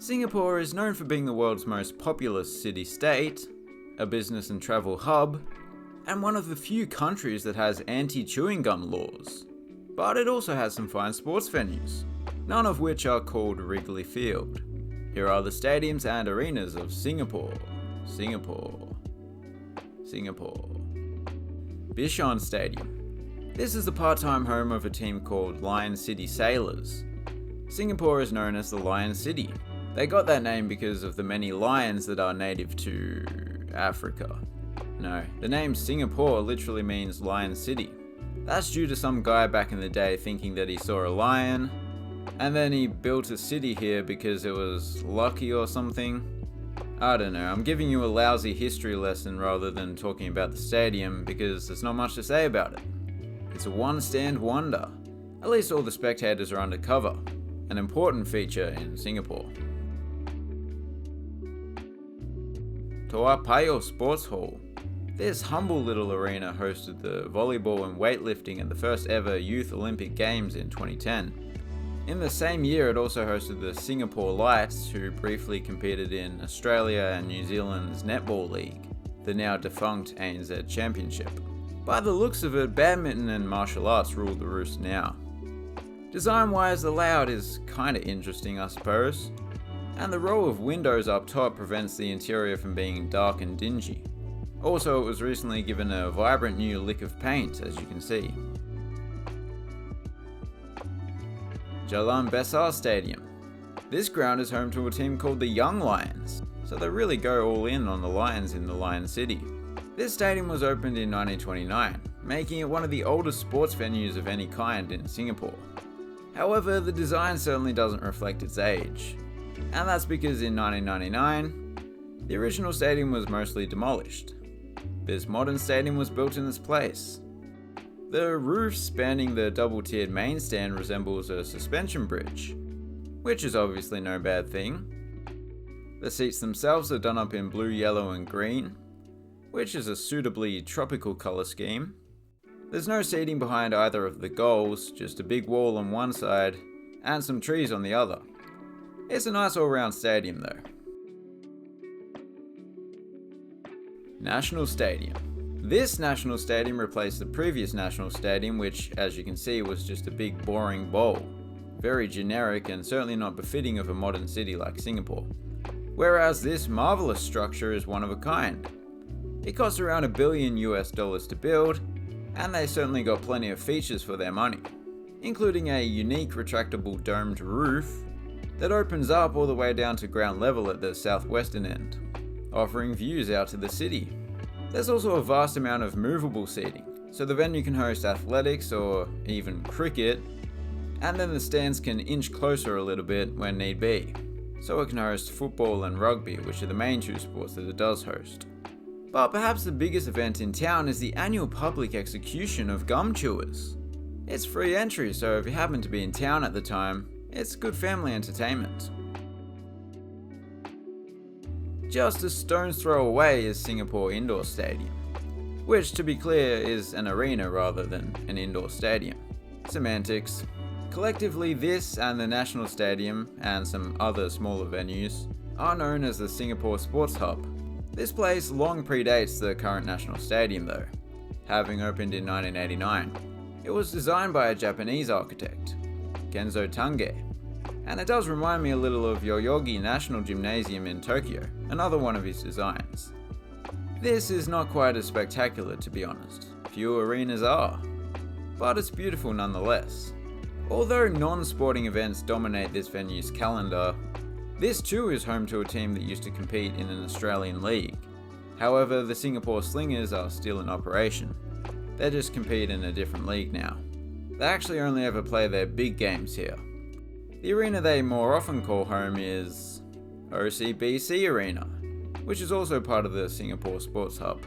Singapore is known for being the world's most populous city-state, a business and travel hub, and one of the few countries that has anti-chewing gum laws. But it also has some fine sports venues, none of which are called Wrigley Field. Here are the stadiums and arenas of Singapore. Bishan Stadium. This is the part-time home of a team called Lion City Sailors. Singapore is known as the Lion City. They got that name because of the many lions that are native to Africa. No, the name Singapore literally means Lion City. That's due to some guy back in the day thinking that he saw a lion, and then he built a city here because it was lucky or something. I don't know, I'm giving you a lousy history lesson rather than talking about the stadium because there's not much to say about it. It's a one-stand wonder. At least all the spectators are undercover, an important feature in Singapore. Toa Payoh Sports Hall. This humble little arena hosted the volleyball and weightlifting at the first ever Youth Olympic Games in 2010. In the same year, it also hosted the Singapore Lights, who briefly competed in Australia and New Zealand's Netball League, the now defunct ANZ Championship. By the looks of it, badminton and martial arts rule the roost now. Design-wise, the layout is kinda interesting, I suppose, and the row of windows up top prevents the interior from being dark and dingy. Also, it was recently given a vibrant new lick of paint, as you can see. Jalan Besar Stadium. This ground is home to a team called the Young Lions, so they really go all in on the Lions in the Lion City. This stadium was opened in 1929, making it one of the oldest sports venues of any kind in Singapore. However, the design certainly doesn't reflect its age, and that's because in 1999, the original stadium was mostly demolished. This modern stadium was built in its place. The roof spanning the double-tiered main stand resembles a suspension bridge, which is obviously no bad thing. The seats themselves are done up in blue, yellow and green, which is a suitably tropical colour scheme. There's no seating behind either of the goals, just a big wall on one side and some trees on the other. It's a nice all-round stadium though. National Stadium. This National Stadium replaced the previous National Stadium, which, as you can see, was just a big boring bowl. Very generic and certainly not befitting of a modern city like Singapore. Whereas this marvelous structure is one of a kind. It cost around $1 billion to build, and they certainly got plenty of features for their money, including a unique retractable domed roof that opens up all the way down to ground level at the southwestern end, offering views out to the city. There's also a vast amount of movable seating, so the venue can host athletics or even cricket, and then the stands can inch closer a little bit when need be, so it can host football and rugby, which are the main two sports that it does host. But perhaps the biggest event in town is the annual public execution of gum chewers. It's free entry, so if you happen to be in town at the time, it's good family entertainment. Just a stone's throw away is Singapore Indoor Stadium, which, to be clear, is an arena rather than an indoor stadium. Semantics. Collectively, this and the National Stadium, and some other smaller venues, are known as the Singapore Sports Hub. This place long predates the current National Stadium though, having opened in 1989. It was designed by a Japanese architect, Kenzo Tange, and it does remind me a little of Yoyogi National Gymnasium in Tokyo, another one of his designs. This is not quite as spectacular, to be honest. Few arenas are, but it's beautiful nonetheless. Although non-sporting events dominate this venue's calendar, this too is home to a team that used to compete in an Australian league. However, the Singapore Slingers are still in operation. They just compete in a different league now. They actually only ever play their big games here. The arena they more often call home is OCBC Arena, which is also part of the Singapore Sports Hub.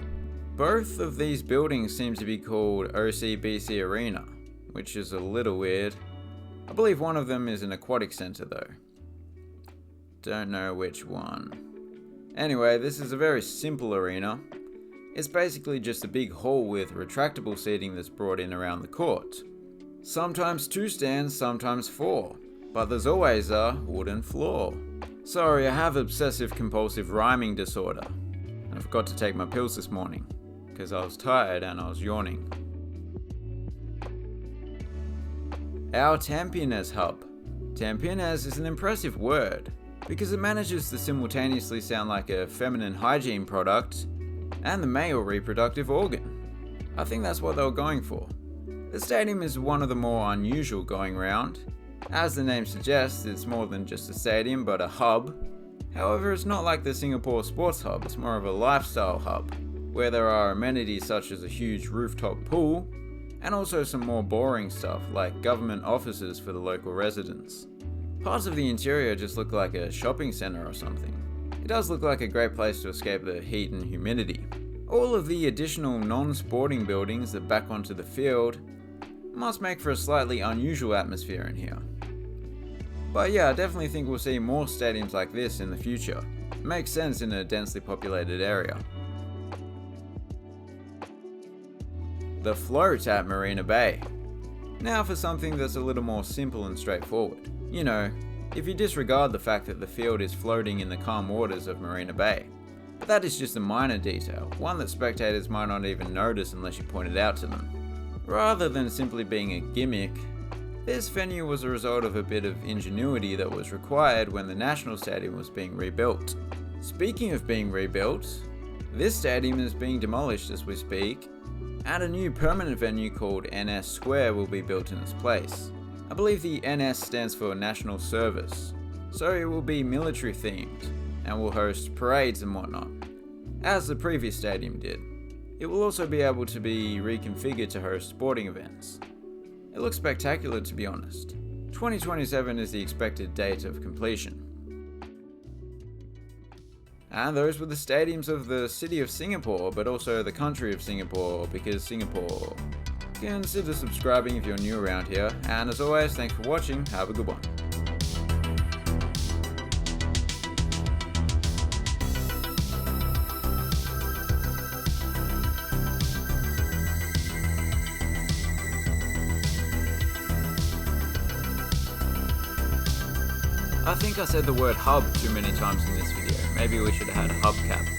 Both of these buildings seem to be called OCBC Arena, which is a little weird. I believe one of them is an aquatic centre though. Don't know which one. Anyway, this is a very simple arena. It's basically just a big hall with retractable seating that's brought in around the court. Sometimes 2 stands, sometimes 4, but there's always a wooden floor. Sorry, I have obsessive compulsive rhyming disorder. I forgot to take my pills this morning, because I was tired and I was yawning. Our Tampines hub. Tampines is an impressive word, because it manages to simultaneously sound like a feminine hygiene product and the male reproductive organ. I think that's what they were going for. The stadium is one of the more unusual going round. As the name suggests, it's more than just a stadium but a hub. However, it's not like the Singapore Sports Hub, it's more of a lifestyle hub, where there are amenities such as a huge rooftop pool, and also some more boring stuff like government offices for the local residents. Parts of the interior just look like a shopping centre or something. It does look like a great place to escape the heat and humidity. All of the additional non-sporting buildings that back onto the field must make for a slightly unusual atmosphere in here. But yeah, I definitely think we'll see more stadiums like this in the future. It makes sense in a densely populated area. The float at Marina Bay. Now for something that's a little more simple and straightforward. You know, if you disregard the fact that the field is floating in the calm waters of Marina Bay. But that is just a minor detail, one that spectators might not even notice unless you point it out to them. Rather than simply being a gimmick, this venue was a result of a bit of ingenuity that was required when the National Stadium was being rebuilt. Speaking of being rebuilt, this stadium is being demolished as we speak, and a new permanent venue called NS Square will be built in its place. I believe the NS stands for National Service, so it will be military themed and will host parades and whatnot, as the previous stadium did. It will also be able to be reconfigured to host sporting events. It looks spectacular, to be honest. 2027 is the expected date of completion. And those were the stadiums of the city of Singapore, but also the country of Singapore, because Singapore. Consider subscribing if you're new around here, and as always, thanks for watching, have a good one. I think I said the word hub too many times in this video. Maybe we should have had a hubcap.